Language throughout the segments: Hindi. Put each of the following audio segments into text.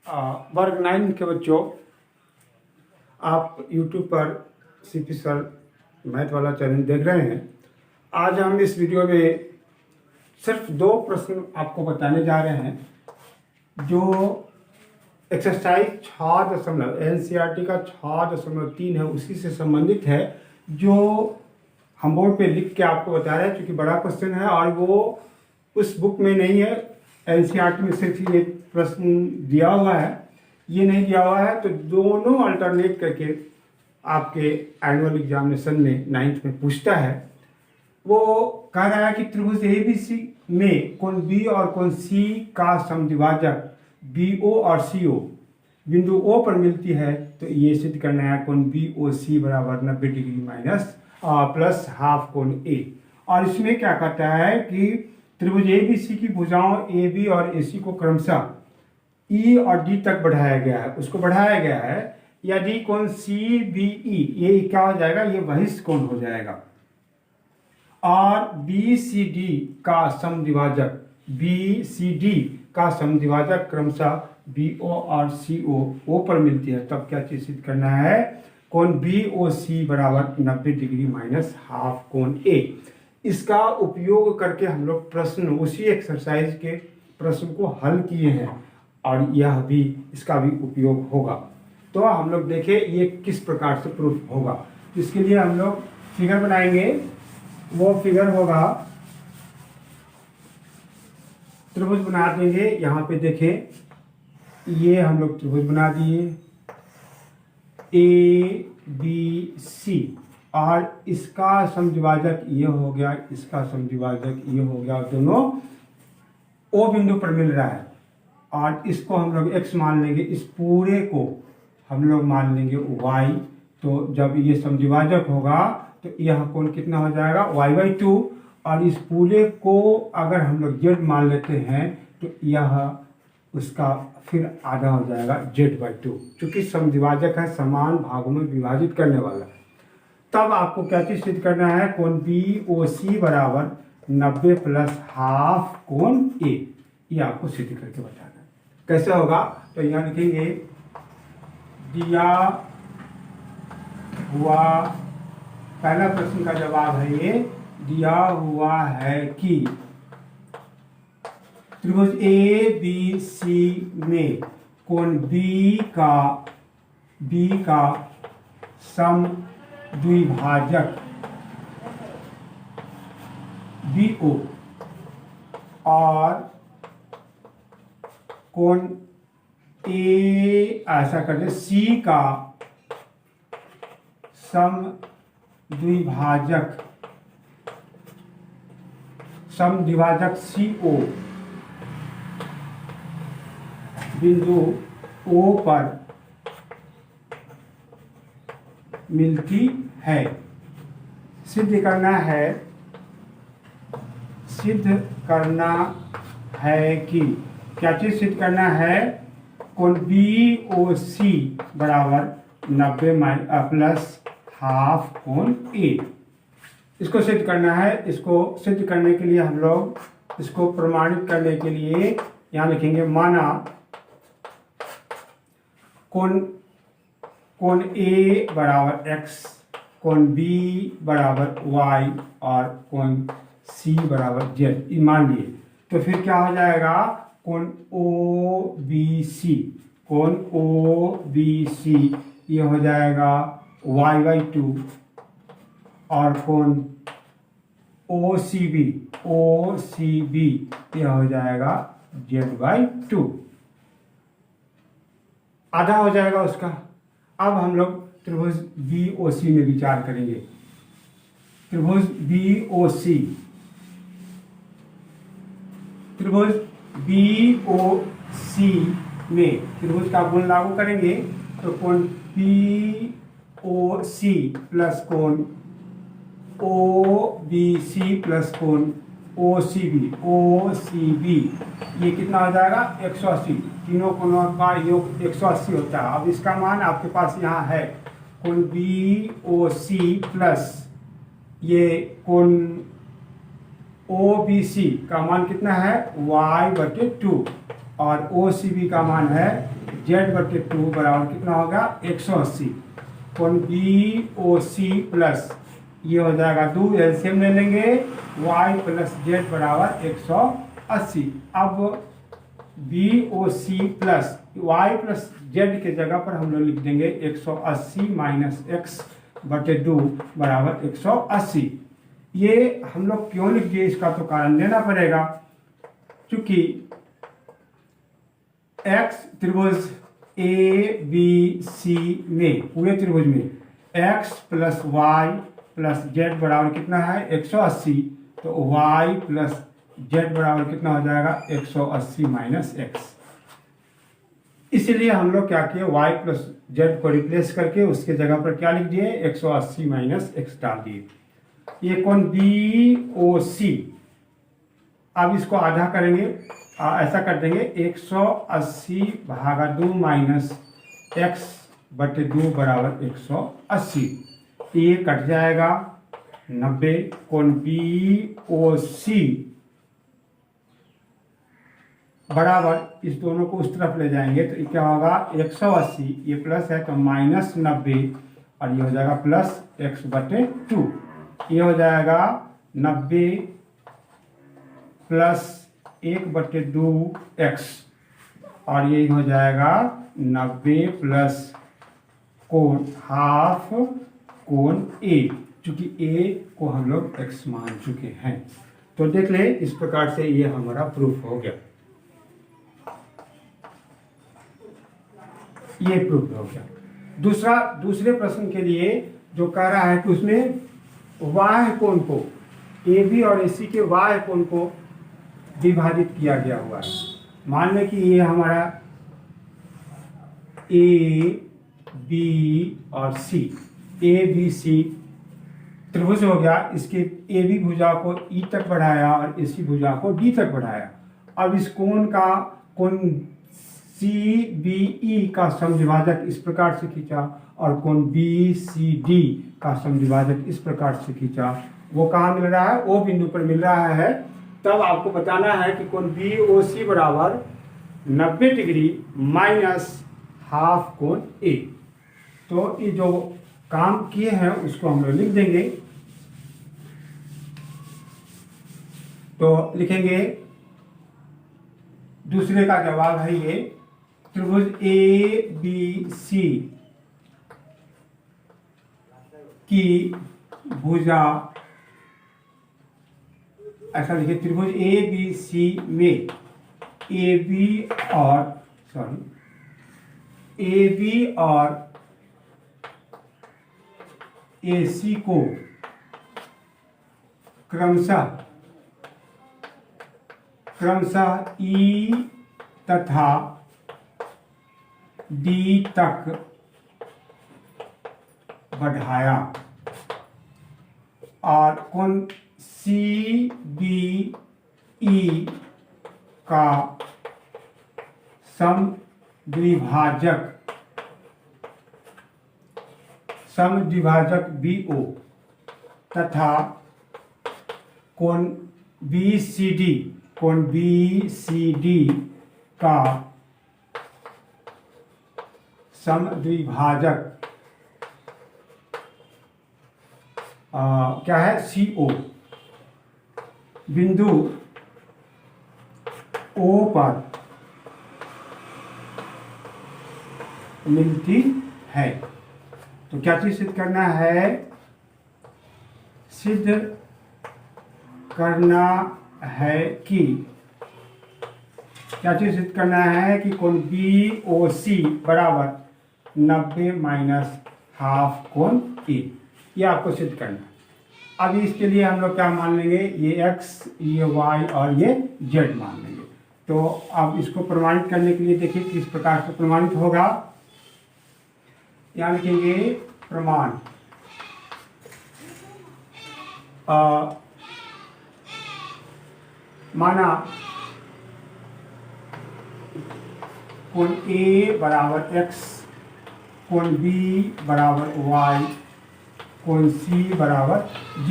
वर्ग 9 के बच्चों, आप YouTube पर सीपी सर मैथ वाला चैनल देख रहे हैं। आज हम इस वीडियो में सिर्फ 2 प्रश्न आपको बताने जा रहे हैं जो एक्सरसाइज 6 NCERT का 6.3 है, उसी से संबंधित है, जो हम बोर्ड पे लिख के आपको बता रहे हैं। क्योंकि बड़ा क्वेश्चन है और वो उस बुक में नहीं है, NCERT में सिर्फ ये प्रश्न दिया हुआ है, ये नहीं दिया हुआ है। तो दोनों अल्टरनेट करके आपके एनुअल एग्जामिनेशन में 9th में पूछता है। वो कह रहा है कि त्रिभुज ABC में कोण B और कोण C का समद्विभाजक BO और CO बिंदु O पर मिलती है, तो ये सिद्ध करना है कोण BOC बराबर 90 डिग्री माइनस प्लस हाफ कोण A। और इसमें क्या कहता है कि त्रिभुज ABC की भुजाओं AB और AC को क्रमशः E और D तक बढ़ाया गया है, उसको बढ़ाया गया है। यदि कोण CBE, ये क्या हो जाएगा, ये बहिष्ठ कोण हो जाएगा। और BCD का समद्विभाजक क्रमशः BO और CO O पर मिलती है, तब क्या चीज सिद्ध करना है, कोण BOC बराबर 90 डिग्री माइनस हाफ कोण A। इसका उपयोग करके हम लोग प्रश्न उसी एक्सरसाइज के प्रश्न को हल किए हैं और यह भी इसका भी उपयोग होगा। तो हम लोग देखें ये किस प्रकार से प्रूफ होगा। इसके लिए हम लोग फिगर बनाएंगे। वो फिगर होगा, त्रिभुज बना देंगे। यहाँ पे देखें, ये हम लोग त्रिभुज बना दिए ABC, और इसका समद्विभाजक ये हो गया, इसका समद्विभाजक ये हो गया, दोनों O बिंदु पर मिल रहा है। और इसको हम लोग x मान लेंगे, इस पूरे को हम लोग मान लेंगे y। तो जब ये समद्विभाजक होगा तो यह कोण कितना हो जाएगा, y/2। और इस पूरे को अगर हम लोग z मान लेते हैं तो यह उसका फिर आधा हो जाएगा z/2, क्योंकि समद्विभाजक है, समान भागों में विभाजित करने वाला। तब आपको क्या चीज सिद्ध करना है, कोण BOC बराबर 90 प्लस हाफ कोण A। ये आपको सिद्ध करके बताना है। कैसे होगा, तो यहाँ लिखेंगे दिया हुआ, पहला प्रश्न का जवाब है ये, दिया हुआ है कि त्रिभुज ABC में कोण B का समद्विभाजक BO और कोण ऐसा कर दे C का समद्विभाजक CO बिंदु O पर मिलती है। सिद्ध करना है कि क्या चीज सिद्ध करना है, कोण BOC बराबर 90 प्लस हाफ कोण A। इसको सिद्ध करना है। इसको सिद्ध करने के लिए हम लोग इसको प्रमाणित करने के लिए यहाँ लिखेंगे, माना कोण A बराबर x, कोण B बराबर y और कोण C बराबर z, मान लिए। तो फिर क्या हो जाएगा, कोण OBC ये हो जाएगा y/2, और कोण OCB ये हो जाएगा z/2, आधा हो जाएगा उसका। अब हम लोग त्रिभुज BOC में विचार करेंगे। त्रिभुज BOC में त्रिभुज का गुण लागू करेंगे, तो कोण POC प्लस कोण OBC प्लस कोण OCB ये कितना हो जाएगा, 180। तीनों कोणों का योग 180 होता है। अब इसका मान आपके पास यहाँ है, कोण BOC प्लस ये कोण OBC का मान कितना है, y/2 और OCB का मान है जेड बटे 2 बराबर कितना होगा 180। कोण बी ओ सी प्लस ये हो जाएगा 2, एलसीएम ले लेंगे, y प्लस जेड बराबर 180। अब B O C plus Y plus Z के जगह पर हम लोग लिख देंगे 180 माइनस एक्स बटे 2 बराबर 180। ये हम लोग क्यों लिख दिए इसका तो कारण देना पड़ेगा, क्योंकि एक्स त्रिभुज ए बी सी में, पूरे त्रिभुज में X plus Y plus Z बराबर कितना है 180, तो वाई प्लस जेड बराबर कितना हो जाएगा 180 माइनस एक्स। इसलिए हम लोग क्या किए, y प्लस जेड को रिप्लेस करके उसके जगह पर क्या लिख दिए 180 माइनस एक्स डाल दिए। ये कोण बी ओ सी, अब इसको आधा करेंगे, ऐसा कर देंगे 180 भागा 2 माइनस एक्स बटे 2 बराबर 180। ये कट जाएगा 90। कोण बी ओ सी बराबर इस दोनों को उस तरफ ले जाएंगे तो क्या होगा 180, ये प्लस है तो माइनस 90, और ये हो जाएगा प्लस एक्स बटे 2। ये हो जाएगा 90 प्लस 1 बटे 2 एक्स, और ये हो जाएगा 90 प्लस कोण हाफ कोण ए, चूंकि ए को हम लोग एक्स मान चुके हैं। तो देख ले, इस प्रकार से ये हमारा प्रूफ हो गया, ये प्रूफ हो गया। दूसरे प्रश्न के लिए जो कह रहा है कि उसमें वाह्य कोण को ए बी और ए सी के वाह्य कोण को विभाजित किया गया हुआ है। मान लें कि ये हमारा ए बी और सी, ए बी सी त्रिभुज हो गया। इसके ए बी भुजा को ई तक बढ़ाया और ए सी भुजा को डी तक बढ़ाया। अब इस कोण का कोण सी बी ई का समद्विभाजक इस प्रकार से खींचा और कोण बी सी डी का समद्विभाजक इस प्रकार से खींचा। वो कहाँ मिल रहा है, ओ बिंदु पर मिल रहा है। तब आपको बताना है कि कोण बी ओ सी बराबर 90 डिग्री माइनस हाफ कोण ए। तो ये जो काम किए हैं उसको हम लोग लिख देंगे। तो लिखेंगे, दूसरे का जवाब है ये, त्रिभुज ए बी सी की भुजा, ऐसा लिखिए, त्रिभुज ए बी सी में ए बी और ए सी को क्रमशः ई तथा डी तक बढ़ाया और कोण सी बी ई का समद्विभाजक बी ओ तथा कोण बी सी डी का समद्विभाजक क्या है, सी ओ, बिंदु ओ पर मिलती है। तो क्या चीज सिद्ध करना है, सिद्ध करना है कि, क्या चीज सिद्ध करना है कि कोण बी ओ सी बराबर 90 माइनस हाफ कोण ए, ये आपको सिद्ध करना है। अब इसके लिए हम लोग क्या मान लेंगे, ये x, ये y और ये z मान लेंगे। तो अब इसको प्रमाणित करने के लिए देखिए किस प्रकार से प्रमाणित होगा। यहाँ लिखेंगे प्रमाण, माना कोण A बराबर x, कोण B बराबर y, कोण C बराबर z।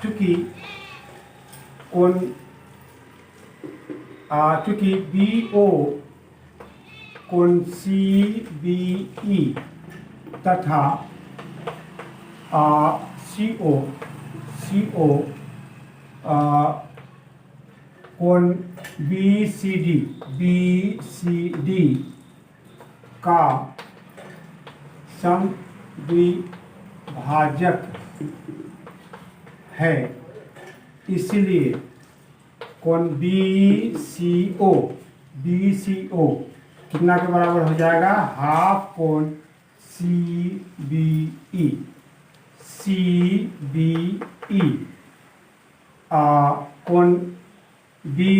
चूंकि कोण चूँकि बी ओ कोण सी बी ई तथा सी ओ कोण बी सी डी का समद्विभाजक है, इसलिए कोण बी सी ओ कितना के बराबर हो जाएगा, हाफ कोण सी बी ई कोण बी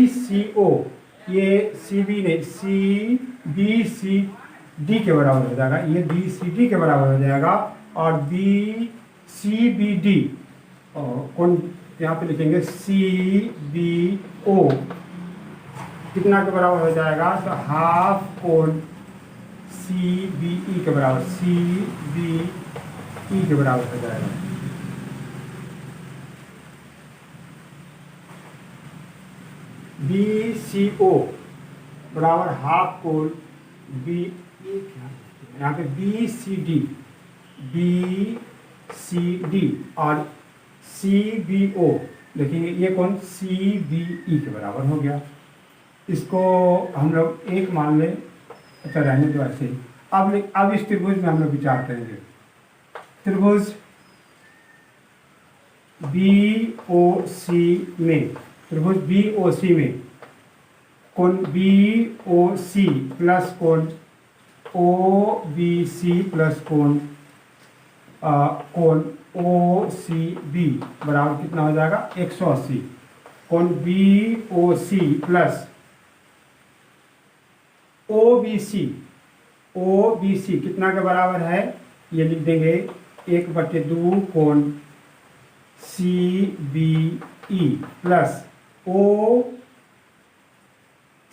सी ओ, ये सी बी नहीं, सी बी सी डी के बराबर हो जाएगा, ये बी सी डी के बराबर हो जाएगा। और बी सी बी डी कौन यहाँ पे लिखेंगे सी बी ओ कितना के बराबर हो जाएगा, तो हाफ कोण सी बी ई के बराबर, सी बी ई के बराबर हो जाएगा। बी सी ओ बराबर हाफ कोण बी, यहाँ पे बी सी डी और सी बी ओ देखिए, ये कौन सी बी ई के बराबर हो गया। इसको हम लोग एक मान लें, अच्छा रहने दो ऐसे ही। अब इस त्रिभुज में हम लोग विचार करेंगे। त्रिभुज बी ओ सी में, त्रिभुज बी ओ सी में कोण बी ओ सी प्लस कोण ओ बी सी प्लस कोण ओ सी बी बराबर कितना हो जाएगा, 180। कोण B O C plus O B C कितना के बराबर है, ये लिख देंगे 1/2 कोण C B E plus O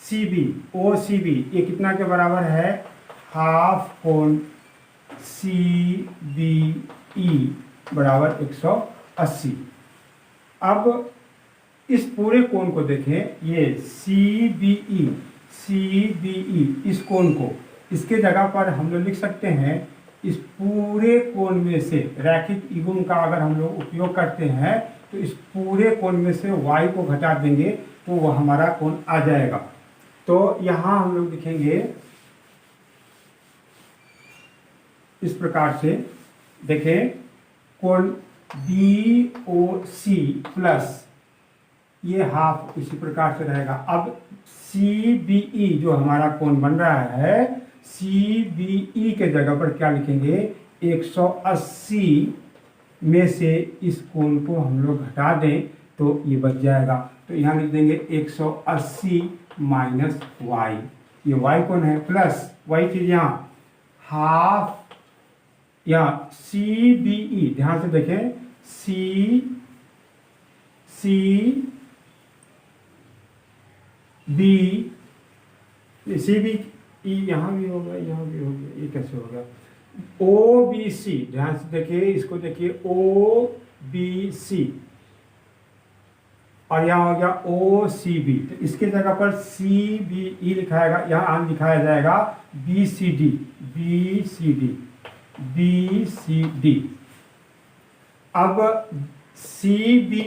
C B ये कितना के बराबर है, हाफ कोण सी बी ई बराबर 180। अब इस पूरे कोण को देखें, ये सी बी ई इस कोण को, इसके जगह पर हम लोग लिख सकते हैं, इस पूरे कोण में से रैखिक युग्म का अगर हम लोग उपयोग करते हैं तो इस पूरे कोण में से y को घटा देंगे तो वो हमारा कोण आ जाएगा। तो यहाँ हम लोग लिखेंगे इस प्रकार से, देखें कोण बी ओ सी प्लस ये हाफ इसी प्रकार से रहेगा। अब सी बी ई जो हमारा कोण बन रहा है, सी बी ई के जगह पर क्या लिखेंगे, 180 में से इस कोण को हम लोग घटा दें तो ये बच जाएगा। तो यहाँ लिख देंगे 180 माइनस वाई, ये वाई कोण है, प्लस वही चीज़ यहाँ हाफ, यहाँ सी बी ई ध्यान से देखें, सी बी ई यहाँ भी होगा, यहाँ भी हो गया, ये कैसे होगा, ओ बी सी ध्यान से देखिए, इसको देखिए ओ बी सी और यहाँ हो गया ओ सी बी, तो इसके जगह पर सी बी ई लिखाएगा, यहाँ लिखाया जाएगा बी सी डी। अब सी बी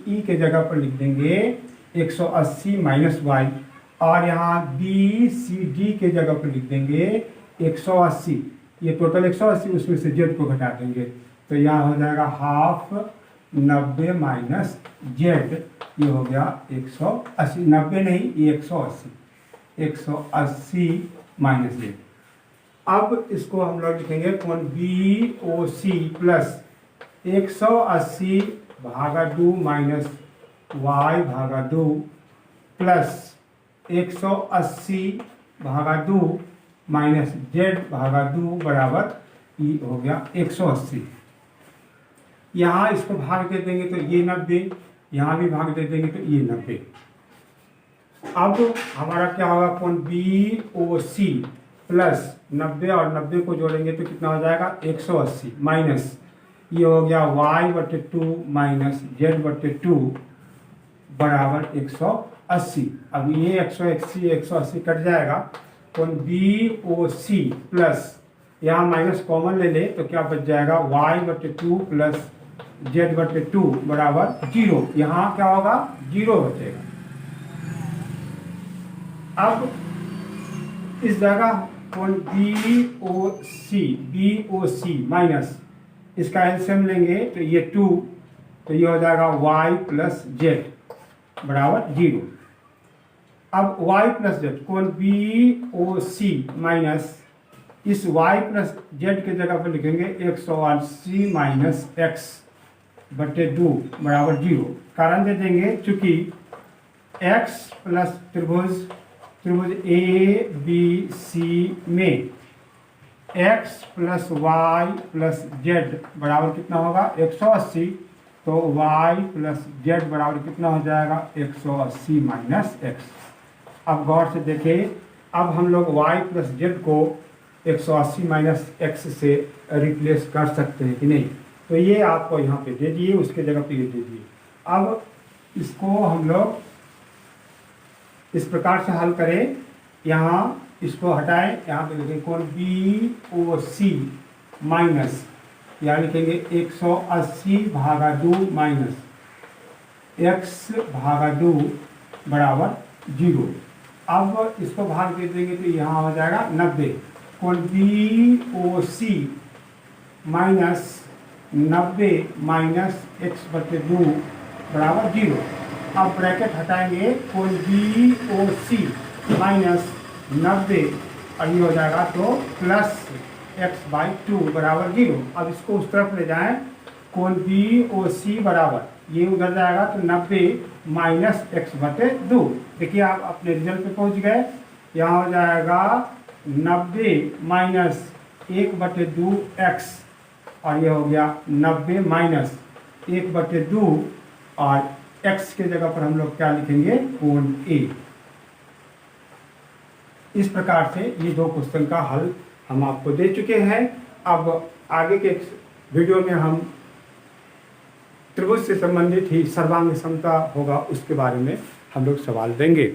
ई के जगह पर लिख देंगे 180 माइनस वाई और यहाँ बी सी डी के जगह पर लिख देंगे 180, ये टोटल 180 उसमें से जेड को घटा देंगे तो यहाँ हो जाएगा हाफ 90 माइनस जेड, ये हो गया 180, 90 नहीं ये 180 माइनस जेड। अब इसको हम लोग लिखेंगे कोण बी ओ सी प्लस 180 भागा 2 माइनस वाई भागा 2 प्लस 180 भागा 2 माइनस जेड भागा 2 बराबर ई हो गया 180। यहाँ इसको भाग दे देंगे तो ये 90, यहाँ भी भाग दे देंगे तो ये 90। अब हमारा क्या होगा, कोण बी ओ सी प्लस 90 और 90 को जोड़ेंगे तो कितना हो जाएगा 180 माइनस ये हो गया y/2 माइनस z/2 बराबर 180। अब ये 180 कट जाएगा, कोण BOC प्लस, यहाँ माइनस कॉमन ले ले तो क्या बच जाएगा, y/2 प्लस z/2 बराबर 0। यहाँ क्या होगा, 0 बचेगा। अब इस जगह कोण BOC माइनस, इसका एलसीएम लेंगे तो ये 2, तो ये हो जाएगा y प्लस जेड बराबर 0। अब y प्लस जेड, कोण BOC माइनस, इस y प्लस जेड के जगह पर लिखेंगे 180 माइनस x/2 बराबर 0। कारण दे देंगे, चूंकि x प्लस त्रिभुज ABC में x plus y plus z बराबर कितना होगा, 180, तो y प्लस z बराबर कितना हो जाएगा, 180 माइनस x। अब गौर से देखें, अब हम लोग y प्लस z को 180 माइनस x से रिप्लेस कर सकते हैं कि नहीं, तो ये आपको यहाँ पे दे दिए, उसके जगह पे ये दे दिए। अब इसको हम लोग इस प्रकार से हल करें, यहाँ इसको हटाएं, यहाँ पे लिखेंगे कोण BOC माइनस, यहाँ लिखेंगे 180/2 माइनस x/2 बराबर 0। अब इसको भाग दे देंगे तो यहाँ हो जाएगा 90। कोण BOC माइनस 90 माइनस x/2 बराबर 0। अब ब्रैकेट हटाएंगे, कोण BOC माइनस 90 और ये हो जाएगा तो प्लस x/2 बराबर 0। अब इसको उस तरफ ले जाएं, कोण BOC बराबर, ये उधर जाएगा तो 90 माइनस x/2। देखिए आप अपने रिजल्ट पे पहुंच गए। यहाँ हो जाएगा 90 माइनस 1/2x और ये हो गया 90 माइनस 1/2 और x के जगह पर हम लोग क्या लिखेंगे, कोण A। इस प्रकार से ये दो क्वेश्चन का हल हम आपको दे चुके हैं। अब आगे के वीडियो में हम त्रिभुज से संबंधित ही सर्वांग समता होगा, उसके बारे में हम लोग सवाल देंगे।